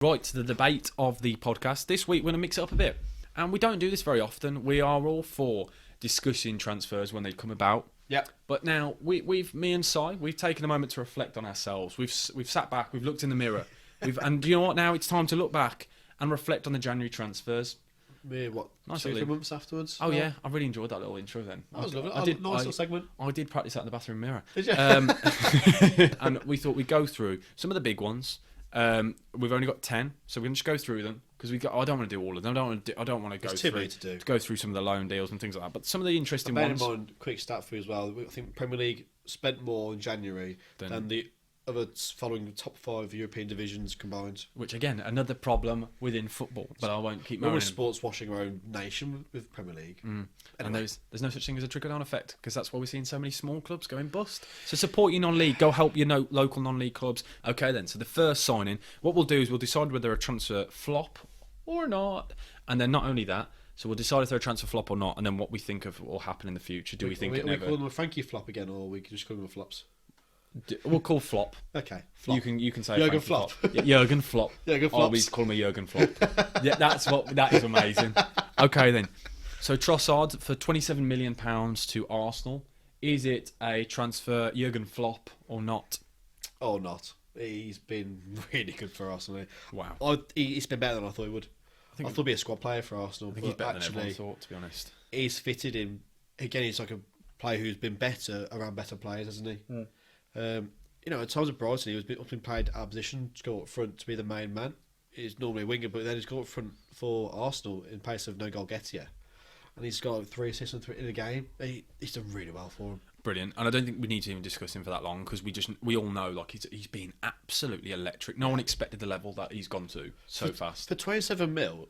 Right, to the debate of the podcast. This week we're going to mix it up a bit. And we don't do this very often. We are all for discussing transfers when they come about. Yeah. But now, me and Si, we've taken a moment to reflect on ourselves. We've sat back, we've looked in the mirror. And you know what, now it's time to look back and reflect on the January transfers. What, nice 2-3 months afterwards? Oh, yeah, I really enjoyed that little intro then. That was lovely. Nice little segment. I did practice that in the bathroom mirror. Did you? And we thought we'd go through some of the big ones. We've only got 10, so we're going to just go through them because I don't want to do all of them. I don't want to go through some of the loan deals and things like that. But some of the interesting ones. Bear in mind, quick stat for you as well. I think Premier League spent more in January than the other following top 5 European divisions combined. Which again, another problem within football. But I won't keep. We're sports washing our own nation with Premier League. Anyway. And there's no such thing as a trickle-down effect because that's why we're seeing so many small clubs going bust. So support your non-league. Go help your local non-league clubs. Okay then. So the first signing, what we'll do is we'll decide whether a transfer flop or not, and then not only that. So we'll decide if they're a transfer flop or not, and then what we think of will happen in the future. Do we think it never? We call them a Frankie flop again, or we can just call them a flops? We'll call flop. Okay, flop. You can say Jurgen Flop. Jurgen Flop. Jurgen Flops. Oh, we call him a Jurgen Flop. Yeah, that is amazing. Okay then. So Trossard for £27 million to Arsenal. Is it a transfer Jurgen Flop or not? Oh, not. He's been really good for Arsenal. Wow. He's been better than I thought he would. I thought he'd be a squad player for Arsenal. I think he's better than everyone thought, to be honest. He's fitted in. Again, he's like a player who's been better around better players, hasn't he? At times at Brighton, he's been played out of position to go up front to be the main man. He's normally a winger, but then he's gone up front for Arsenal in place of no goal Gettier. And he's got 3 assists in a game. He's done really well for him. Brilliant. And I don't think we need to even discuss him for that long because we all know like he's been absolutely electric. No one expected the level that he's gone to so fast. For 27 mil,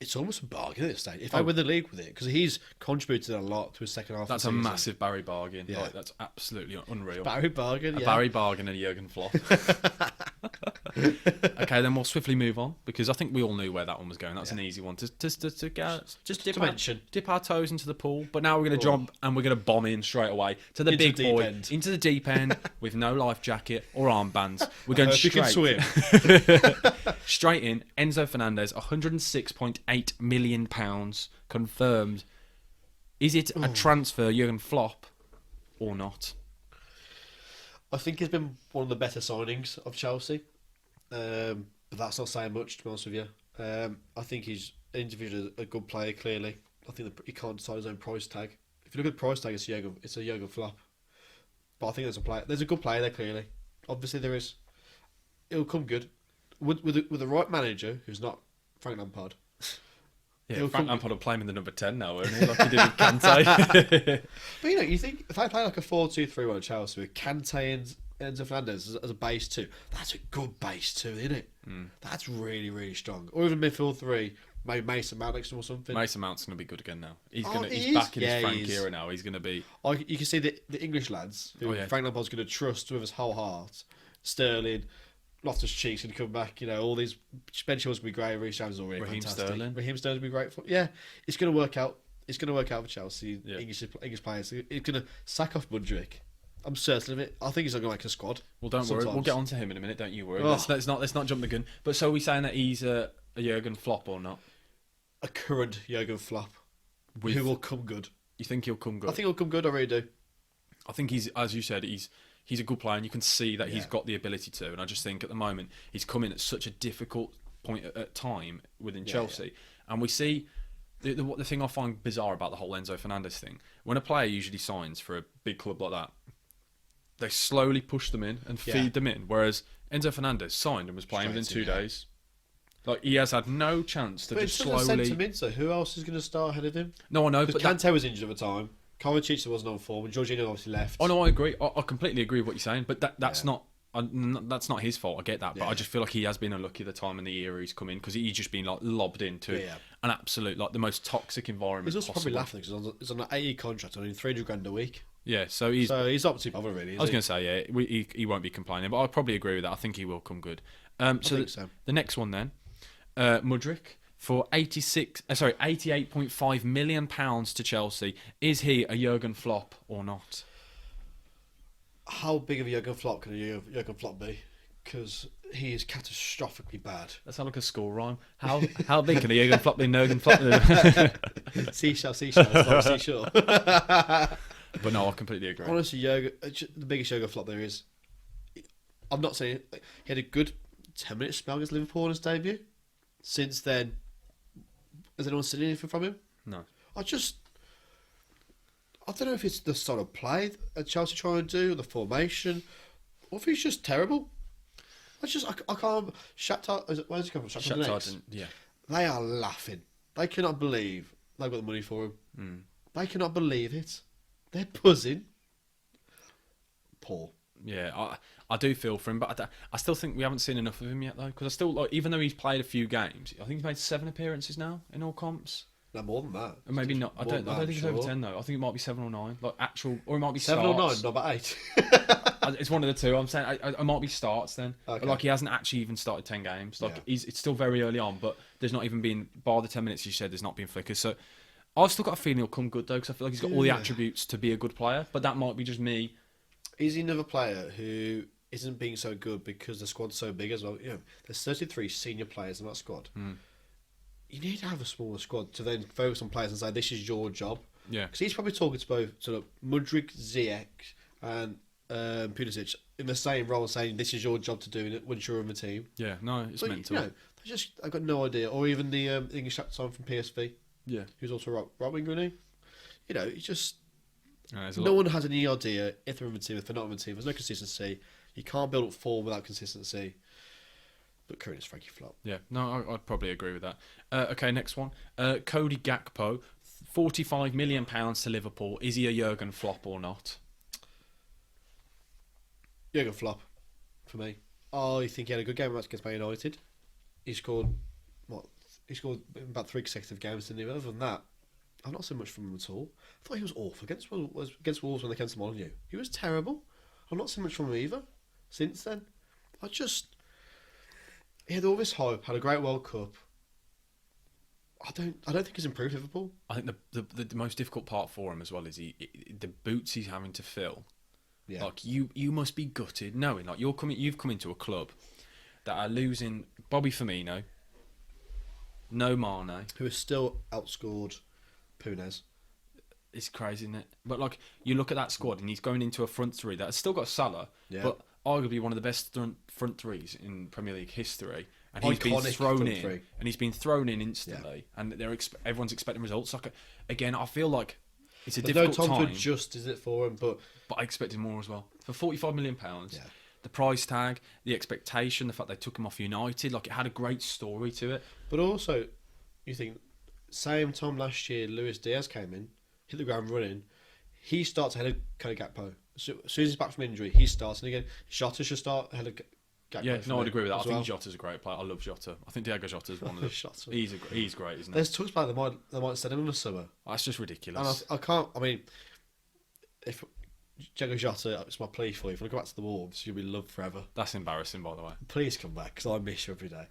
it's almost a bargain at this stage. If I win the league with it, because he's contributed a lot to his second half. That's of the a season. massive Barry bargain. Yeah. Like, that's absolutely unreal. Barry bargain, a Barry bargain and a Jurgen Flop. Okay, then we'll swiftly move on because I think we all knew where that one was going. That's an easy one to dip our toes into the pool. But now we're going to jump and we're going to bomb in straight away to the big boy into the deep end with no life jacket or armbands. We're going straight in. Enzo Fernandez, £106.8 million confirmed. Is it a transfer Jurgen Flop or not? I think he's been one of the better signings of Chelsea. But that's not saying much, to be honest with you. I think he's individually a good player, clearly. I think that he can't decide his own price tag. If you look at the price tag, it's a Jurgen Flop. But I think there's a good player there, clearly. Obviously there is. It'll come good. With the right manager, who's not Frank Lampard. Yeah, Frank Lampard will play him in the number 10 now, won't he? Like he did with Kante. But you think if I play like a 4-2-3-1 at Chelsea with Kante and Enzo Fernandez as a base 2, that's a good base 2, isn't it? That's really, really strong. Or even midfield 3, maybe Mason Mount next to him or something. Mason Mount's going to be good again now. He's back in his Frank era now. He's going to be... You can see the English lads who Frank Lampard's going to trust with his whole heart. Sterling, Loftus-Cheek's going to come back. All these... Ben Chilwell's going to be great. Reece James is already fantastic. Raheem Sterling will be great. It's going to work out. It's going to work out for Chelsea. Yeah. English players. It's going to sack off Mudryk. I'm certain of it. I think he's not going to make a squad. Well, don't worry. We'll get on to him in a minute. Don't you worry. Let's not jump the gun. But so are we saying that he's a Jurgen Flop or not? A current Jurgen Flop. Who will come good. You think he'll come good? I think he'll come good. I really do. I think he's, as you said, he's a good player and you can see that he's got the ability to. And I just think at the moment he's come in at such a difficult point at time within Chelsea. And we see the thing I find bizarre about the whole Enzo Fernandez thing. When a player usually signs for a big club like that, they slowly push them in and feed them in. Whereas Enzo Fernandez signed and was playing within 2 days. Like he has had no chance to just slowly. So who else is going to start ahead of him? No, I know. But Kante was injured at the time. Kovacic wasn't on form, and Jorginho obviously left. Oh no, I agree. I completely agree with what you're saying. But that's not his fault. I get that, but I just feel like he has been unlucky the time in the era he's come in because he's just been like lobbed into an absolute like the most toxic environment. He's also probably laughing because he's on an 8-year contract on $300,000 a week. Yeah, so he's up to bother really. I was going to say he won't be complaining, but I probably agree with that. I think he will come good. So the next one then, Mudryk for £88.5 million to Chelsea. Is he a Jurgen Flop or not? How big of a Jurgen Flop can a Jurgen Flop be? because he is catastrophically bad. That sounds like a school rhyme. How big can the Jurgen flop the Jurgen flop? Seashell, like seashore. But no, I completely agree. Honestly, the biggest Jurgen flop there is. I'm not saying he had a good 10-minute spell against Liverpool in his debut. Since then, has anyone seen anything from him? No. I don't know if it's the sort of play that Chelsea trying to do, or the formation, or if he's just terrible. I can't. Shakhtar, where's he come from? Shakhtar, yeah. They are laughing. They cannot believe they've got the money for him. Mm. They cannot believe it. They're buzzing. Poor. Yeah, I do feel for him, but I still think we haven't seen enough of him yet, though. Because I still like, even though he's played a few games, I think he's made 7 appearances now in all comps. No, more than that. Or maybe not. I don't think it's over 10 though. I think it might be 7 or 9, like actual, or it might be 7 starts. or 9, not about 8. It's one of the two. I'm saying I might be starts then. Okay. Like he hasn't actually even started 10 games. Like it's still very early on, but there's not even been, bar the 10 minutes you said, there's not been flickers. So I've still got a feeling he'll come good though, because I feel like he's got all the attributes to be a good player. But that might be just me. Is he another player who isn't being so good because the squad's so big as well? You know, there's 33 senior players in that squad. Mm. You need to have a smaller squad to then focus on players and say, this is your job. Yeah. Because he's probably talking to both sort of Mudryk, Ziyech and Pulisic in the same role, saying this is your job to do it once you're on the team. Yeah, no, it's But, mental. you know, I've got no idea. Or even the English captain from PSV, Yeah. who's also right winger, isn't he? You know, it's just There's no one has any idea if they're on the team, if they're not on the team. There's no consistency. You can't build up form without consistency. But currently it's Frankie Flop. Yeah, no, I'd probably agree with that. Okay, next one. Cody Gakpo, £45 million to Liverpool. Is he a Jurgen flop or not? Jurgen Flop, for me. I think he had a good game against Man United. He scored about 3 consecutive games, didn't he? Other than that, I've not seen much from him at all. I thought he was awful against Wolves when they came to Molyneux. He was terrible. I've not seen much from him either since then. He had all this hype, had a great World Cup. I don't think he's improved Liverpool. I think the most difficult part for him as well is the boots he's having to fill. Yeah. Like you must be gutted knowing like you've come into a club that are losing Bobby Firmino, no Mane, Who has still outscored Punez. It's crazy, isn't it? But like you look at that squad and he's going into a front three that has still got Salah, but arguably one of the best front threes in Premier League history, and he's been thrown in, and he's been thrown in instantly, and everyone's expecting results. Like again, I feel like it's a difficult time. No time to adjust, is it for him? But I expected more as well for £45 million. The price tag, the expectation, the fact they took him off United, like it had a great story to it. But also, you think same time last year, Luis Diaz came in, hit the ground running. He starts ahead of Cody Gakpo. So, as soon as he's back from injury, he starts. And again, Jota should start ahead of Gakpo. Yeah, no, I'd agree with that. I think Jota's a great player. I love Jota. I think Diego Jota's one of the... He's great, isn't he? There's talks about they might send him in the summer. That's just ridiculous. And I can't... I mean, if Diego Jota, it's my plea for you. If you go back to the Wolves, you'll be loved forever. That's embarrassing, by the way. Please come back, because I miss you every day.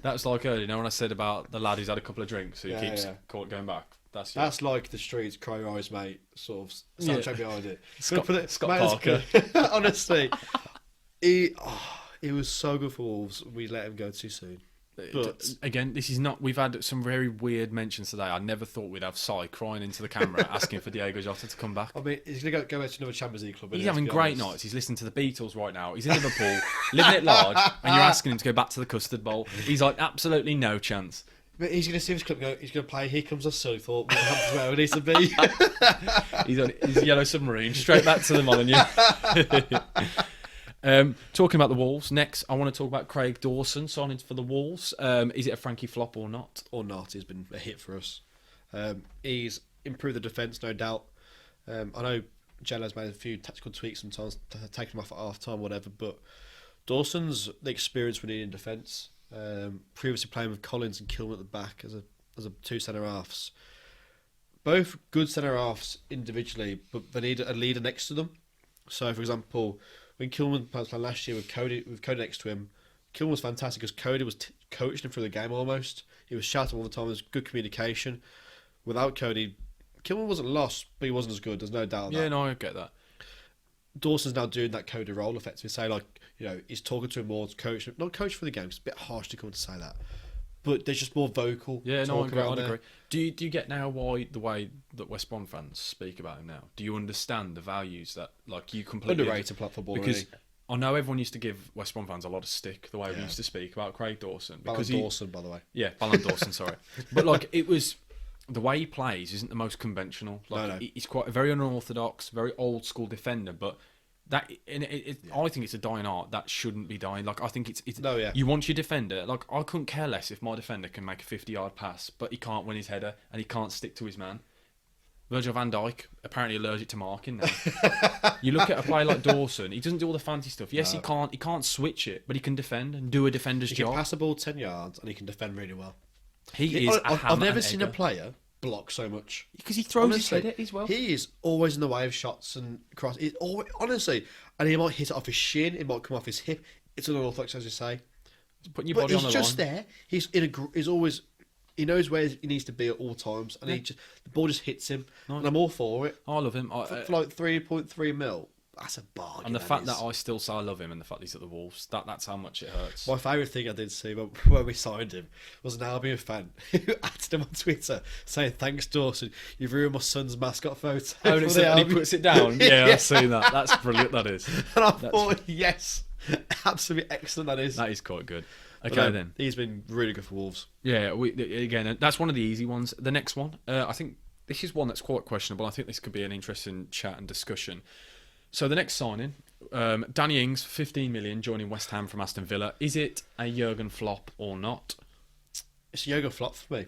That's like earlier, when I said about the lad who's had a couple of drinks who keeps going back. That's like the streets, cry eyes, mate, sort of soundtrack behind it. Scott Parker. Honestly, he was so good for Wolves. We let him go too soon. But again, this is not. We've had some very weird mentions today. I never thought we'd have Sai crying into the camera asking for Diego Jota to come back. I mean, he's going to go to another Champions League club. He's having great nights. He's listening to the Beatles right now. He's in Liverpool, living it large, and you're asking him to go back to the Custard Bowl. He's like, absolutely no chance. But he's going to see his club go. He's going to play. Here comes the sun. Thought where it needs to be. He's on his yellow submarine straight back to the Molyneux. Talking about the Wolves, next I want to talk about Craig Dawson signing for the Wolves. Is it a Frankie flop or not? Or not? He's been a hit for us. He's improved the defence, no doubt. I know Jello's made a few tactical tweaks sometimes, taking him off at half time, whatever. But Dawson's the experience we need in defence. Previously playing with Collins and Kilman at the back as a two centre halves. Both good centre halves individually, but they need a leader next to them. So, for example, when Kilman played last year with Cody next to him, Kilman was fantastic because Cody was coaching him through the game almost. He was shouting all the time. There was good communication. Without Cody, Kilman wasn't lost, but he wasn't as good. There's no doubt. Yeah, no, I get that. Dawson's now doing that Cody role effectively. Say like, he's talking to him more, not coach for the game. It's a bit harsh to come to say that, but there's just more vocal. Yeah, no, I'd talk agree. Do you get now why the way that West Brom fans speak about him now? Do you understand the values that you completely Underrated football? Because I know everyone used to give West Brom fans a lot of stick the way we used to speak about Craig Dawson. Dawson, by the way. Yeah, Ballon Dawson, sorry. But it was the way he plays isn't the most conventional. No. He's quite a very unorthodox, very old school defender, but I think it's a dying art that shouldn't be dying. I think it's you want your defender. I couldn't care less if my defender can make a 50-yard pass, but he can't win his header and he can't stick to his man. Virgil van Dijk, apparently allergic to marking now. You look at a player like Dawson, he doesn't do all the fancy stuff. Yes, he can't switch it, but he can defend and do a defender's job. He can pass the ball 10 yards and he can defend really well. I've never seen a player block so much. Because he throws his head at as well. He is always in the way of shots and cross. Honestly, and he might hit it off his shin, it might come off his hip. It's unorthodox, as you say. Putting your body on the line. He's just there. He's always... He knows where he needs to be at all times, and the ball just hits him. No. And I'm all for it. I love him. For 3.3 mil, that's a bargain. And the fact that I still say I love him, and the fact he's at the Wolves, that's how much it hurts. My favourite thing I did see when we signed him was an Albion fan who added him on Twitter saying, "Thanks, Dawson, you've ruined my son's mascot photo." And he puts it down. Yeah, I've seen that. That's brilliant. That is. And I thought, yes, absolutely excellent. That is. That is quite good. Okay, then. He's been really good for Wolves. Yeah, again, that's one of the easy ones. The next one, I think this is one that's quite questionable. I think this could be an interesting chat and discussion. So the next signing, Danny Ings, 15 million, joining West Ham from Aston Villa. Is it a Jurgen flop or not? It's a Jurgen flop for me.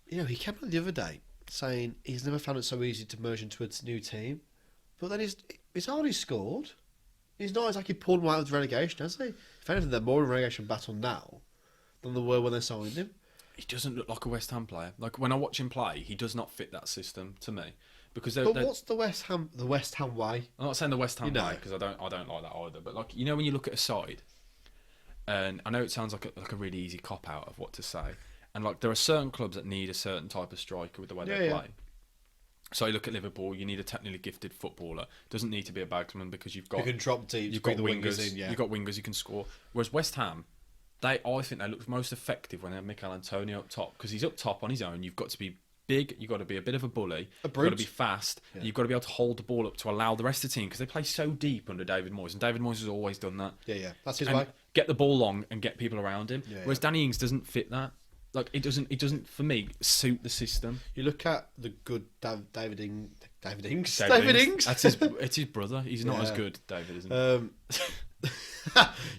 He came out the other day saying he's never found it so easy to merge into a new team. But then he's hardly scored. He's not exactly pulled him out of the relegation, has he? If anything, they're more in relegation battle now than they were when they signed him. He doesn't look like a West Ham player. When I watch him play, he does not fit that system to me. But what's the West Ham way? I'm not saying the West Ham way because I don't like that either. But when you look at a side, and I know it sounds like a really easy cop out of what to say, and there are certain clubs that need a certain type of striker with the way they play. So you look at Liverpool, you need a technically gifted footballer. Doesn't need to be a bagsman because you've got... You can drop deep, you've got wingers, you've got wingers, you can score. Whereas West Ham, I think they look most effective when they have Mikel Antonio up top because he's up top on his own. You've got to be big, you've got to be a bit of a bully, you've got to be fast, you've got to be able to hold the ball up to allow the rest of the team because they play so deep under David Moyes, and David Moyes has always done that. Yeah, that's his way. Get the ball long and get people around him. Whereas Danny Ings doesn't fit that. It doesn't for me suit the system. You look at the good David Ings. It's his brother. He's not as good, David, isn't he?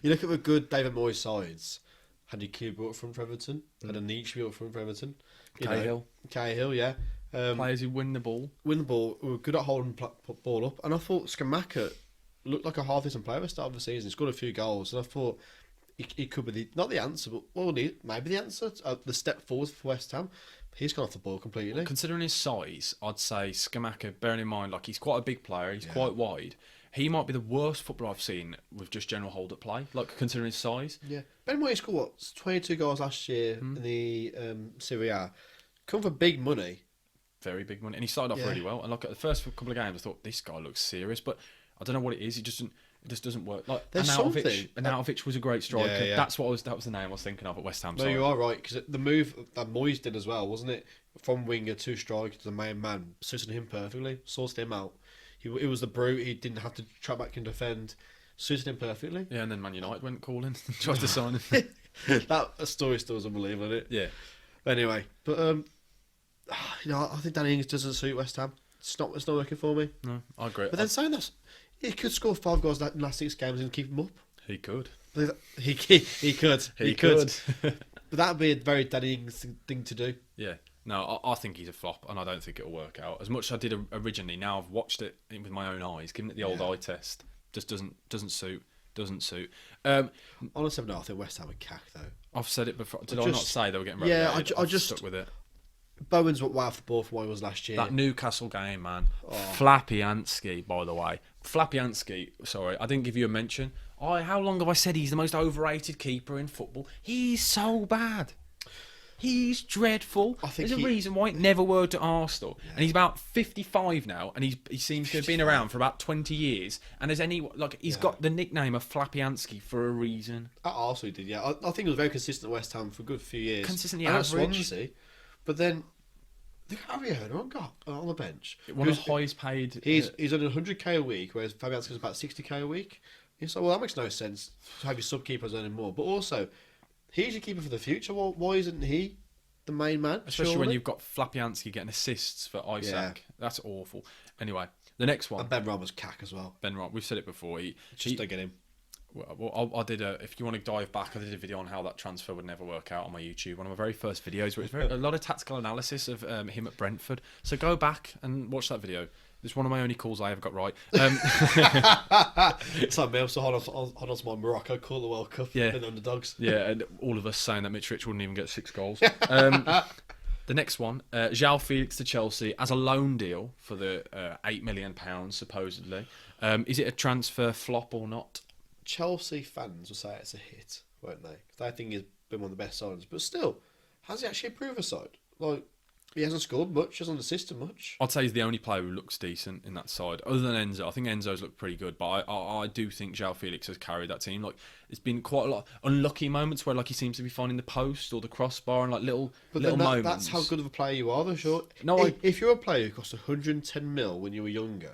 You look at the good David Moyes sides. Had a Q built from Everton. Had a niche built from Everton. Cahill, yeah. Players who win the ball. Were good at holding ball up. And I thought Scamacca looked like a half-decent player at the start of the season. He scored a few goals. And I thought he could be not the answer, but maybe the answer, the step forward for West Ham. He's gone off the ball completely. Considering his size, I'd say Scamacca, bearing in mind, he's quite a big player, he's quite wide. He might be the worst footballer I've seen with just general hold-up play, considering his size. Yeah. Ben White scored, 22 goals last year in the Serie A. Come for big money. Very big money. And he started off really well. And at the first couple of games, I thought, this guy looks serious, but I don't know what it is. It just doesn't work. Arnautovic was a great striker. Yeah. That was the name I was thinking of at West Ham. No, you are right, because the move that Moyes did as well, wasn't it? From winger to striker to the main man, suited him perfectly, sorted him out. It was the brute. He didn't have to track back and defend. Suited him perfectly. Yeah, and then Man United went calling, tried to sign him. That story still is unbelievable, isn't it? Yeah. Anyway, but I think Danny Ings doesn't suit West Ham. It's not working for me. No, I agree. But then saying that, he could score 5 goals in the last 6 games and keep them up. He could. He could. He could. But that would be a very Danny Ings thing to do. Yeah. No, I think he's a flop, and I don't think it'll work out. As much as I did originally, now I've watched it with my own eyes, giving it the old eye test. Just doesn't suit. Honestly, no, I think West Ham are cack though. I've said it before. Did I not say they were getting relegated? I just stuck with it. Bowen's way off the ball for what he was last year. That Newcastle game, man. Oh. Flappy-Ansky, by the way. Flappy-Ansky, sorry, I didn't give you a mention. How long have I said he's the most overrated keeper in football? He's so bad. He's dreadful. I think There's a reason why it never worked at Arsenal. Yeah. And he's about 55 now, and he seems to have been around for about 20 years. And he's got the nickname of Flapiansky for a reason. At Arsenal, he did, yeah. I think he was very consistent at West Ham for a good few years. Consistently and average. At Swansea, but then look at Ariano got on the bench. One of the highest paid. He's on 100k a week, whereas Fabianski's about 60k a week. It's like, well, that makes no sense to have your sub-keepers earning more. But also, he's your keeper for the future. Well, why isn't he the main man? Especially when you've got Flapiansky getting assists for Isaac. Yeah. That's awful. Anyway, the next one. And Ben Rama's cack as well. Ben Rama, we've said it before. Don't get him. Well, I did if you want to dive back, I did a video on how that transfer would never work out on my YouTube. One of my very first videos where it's a lot of tactical analysis of him at Brentford. So go back and watch that video. It's one of my only calls I ever got right. It's like me, I'm so hold on to my Morocco call the World Cup in underdogs. Yeah, and all of us saying that Mitrovic wouldn't even get 6 goals. The next one, João Felix to Chelsea as a loan deal for the £8 million, supposedly. Is it a transfer flop or not? Chelsea fans will say it's a hit, won't they? Because I think he's been one of the best signings. But still, has he actually improved a side? Like, he hasn't scored much, hasn't assisted much. I'd say he's the only player who looks decent in that side, other than Enzo. I think Enzo's looked pretty good, but I do think João Felix has carried that team. Like, it's been quite a lot of unlucky moments where like he seems to be finding the post or the crossbar and like little moments. That's how good of a player you are, though. Sure. No, if you're a player who cost 110 mil when you were younger,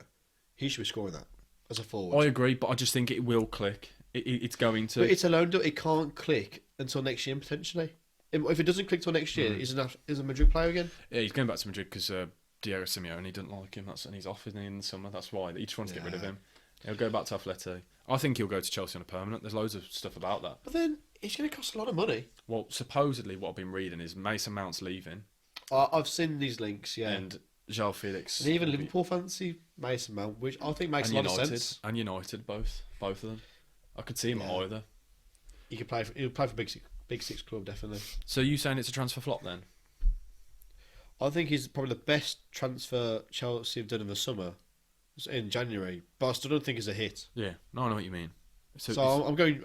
he should be scoring that as a forward. I agree, but I just think it will click. It's going to. But it's a loan deal. It can't click until next year potentially. If it doesn't click till next year, is a Madrid player again? Yeah, he's going back to Madrid because Diego Simeone didn't like him. And he's off, isn't he, in the summer? That's why he just wants to get rid of him. He'll go back to Atleti. I think he'll go to Chelsea on a permanent. There's loads of stuff about that. But then it's going to cost a lot of money. Well, supposedly what I've been reading is Mason Mount's leaving. I've seen these links, yeah. And João Felix. And even Liverpool fancy Mason Mount, which I think makes a lot of sense. And United, both of them. I could see him at either. He'll play for Big Six club, definitely. So you saying it's a transfer flop then? I think he's probably the best transfer Chelsea have done in the summer, in January. But I still don't think it's a hit. Yeah, no, I know what you mean. So I'm going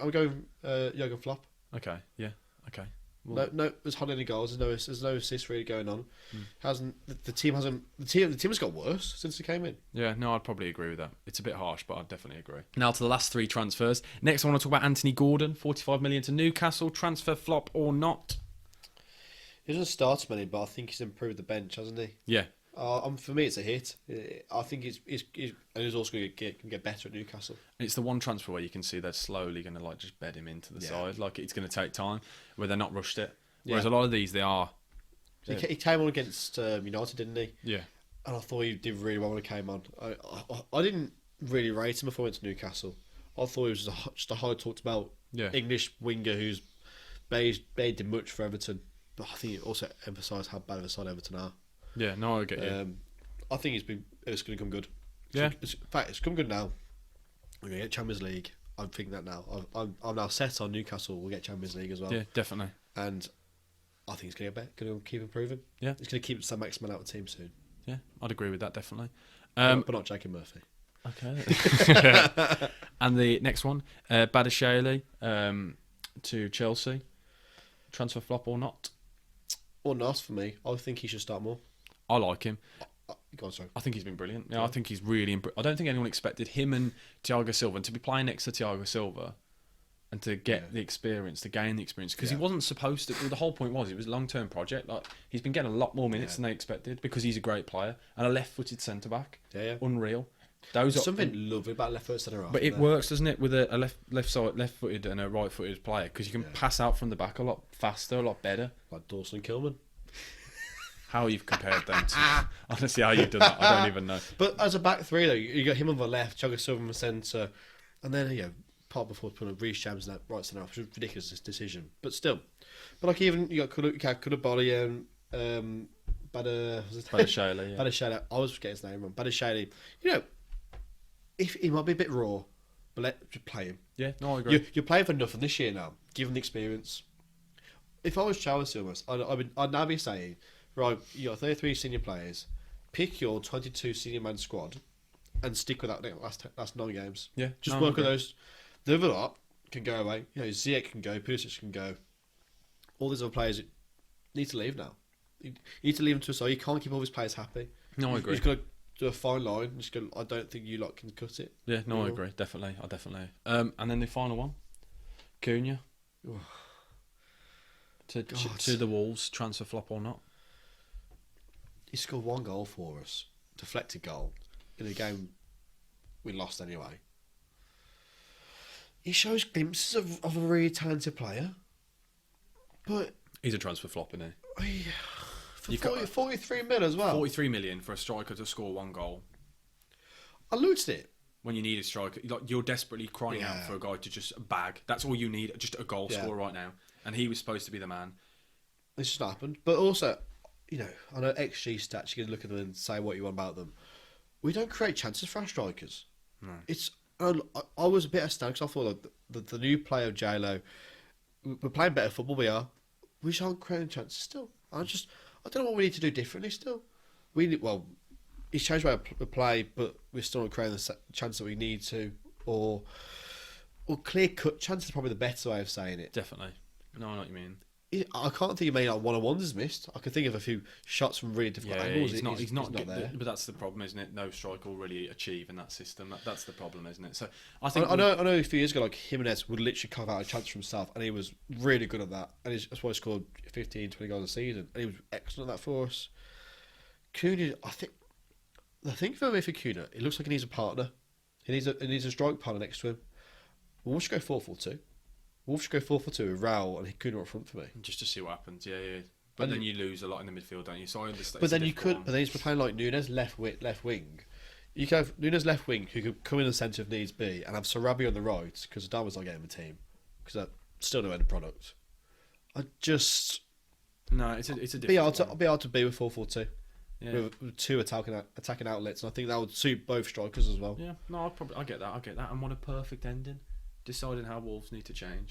Jurgen Flop. Okay, yeah, okay. Well, no, there's hardly any goals. There's no assists really going on. The team has got worse since he came in. Yeah, no, I'd probably agree with that. It's a bit harsh, but I'd definitely agree. Now to the last 3 transfers. Next, I want to talk about Anthony Gordon, 45 million to Newcastle. Transfer flop or not? He doesn't start many, but I think he's improved the bench, hasn't he? Yeah. For me, it's a hit. I think he's also going to get better at Newcastle. It's the one transfer where you can see they're slowly going to like just bed him into the side. Like it's going to take time, where they're not rushed it. Whereas a lot of these, they are. He came on against United, didn't he? Yeah. And I thought he did really well when he came on. I didn't really rate him before he went to Newcastle. I thought he was just a high talked about English winger who's made much for Everton. But I think it also emphasised how bad of a side Everton are. Yeah, no, I get you. I think it's going to come good. Yeah. In fact, it's come good now. We're going to get Champions League. I'm thinking that now. I'm now set on Newcastle. We'll get Champions League as well. Yeah, definitely. And I think it's going to get better. Going to keep improving. Yeah. It's going to keep Sam Maximin out of the team soon. Yeah, I'd agree with that, definitely. But not Jacob Murphy. Okay. And the next one, Badiashile to Chelsea. Transfer flop or not? Or not for me. I think he should start more. I like him. Go on, sorry. I think he's been brilliant. Yeah, I think he's really. I don't think anyone expected him and Thiago Silva and to be playing next to Thiago Silva and to get the experience, to gain the experience, because he wasn't supposed to. Well, the whole point was it was a long-term project. Like he's been getting a lot more minutes than they expected because he's a great player and a left-footed centre back. Yeah. Unreal. There's something lovely about left-footed centre half. But it works, doesn't it, with a left-footed and a right-footed player because you can pass out from the back a lot faster, a lot better. Like Dawson and Kilman. How you've compared them to... Honestly, how you've done that, I don't even know. But as a back three, though, you got him on the left, Thiago Silva on the centre, and then, part before putting Reece James in that right centre half, which was a ridiculous decision. But still. But like even, you got Koulibaly and Badiashile, yeah. Badiashile, I was getting his name wrong. Badiashile, if he might be a bit raw, but just play him. Yeah, no, I agree. You're playing for nothing this year now. Give him the experience. If I was Chelsea almost, I'd now be saying, right, you got 33 senior players, pick your 22 senior man squad and stick with that last 9 games. Yeah. Just work with those. The other lot can go away. Ziyech can go, Pulisic can go. All these other players, needs to leave now. You need to leave him to a side. You can't keep all his players happy. No, I agree. He's got to do a fine line. Just go, I don't think you lot can cut it. Yeah, no, I agree. Definitely. And then the final one, Cunha. To the Wolves, transfer flop or not? He scored 1 goal for us, deflected goal, in a game we lost anyway. He shows glimpses of a really talented player, but he's a transfer flop, isn't he? For 43 million as well. 43 million for a striker to score 1 goal. I looked at it. When you need a striker, like you're desperately crying out for a guy to just bag. That's all you need, just a goal scorer right now. And he was supposed to be the man. This just happened. But also, I know XG stats, you can look at them and say what you want about them. We don't create chances for our strikers. No. I was a bit astounded because I thought the new player of J-Lo, we're playing better football, we are. We just aren't creating chances still. I don't know what we need to do differently still. He's changed the way we play, but we're still not creating the chance that we need to. Or clear-cut chances is probably the better way of saying it. Definitely. No, I know what you mean. I can't think of many one-on-ones is missed. I can think of a few shots from really difficult angles. He's not there. But that's the problem, isn't it? No striker will really achieve in that system. That's the problem, isn't it? So I know a few years ago, like Jimenez would literally carve out a chance for himself, and he was really good at that. And that's why he scored 15, 20 goals a season, and he was excellent at that for us. Cunha, I think the thing for me for Cunha, it looks like he needs a partner. He needs a strike partner next to him. Wolves should go 4-4-2. Wolves should go 4-4-2 with Raul and Cunha up front for me. Just to see what happens, yeah. But then you lose a lot in the midfield, don't you? So I understand. But then he's playing like Nunes left wing. You can have Nunes left wing who could come in the centre if needs be, and have Sarabia on the right because Adama's not getting the team because that's still no end product. It's a difficult be hard to be with 4-4-2. Yeah. With 2 attacking outlets, and I think that would suit both strikers as well. Yeah, no, I get that, and what a perfect ending. Deciding how Wolves need to change.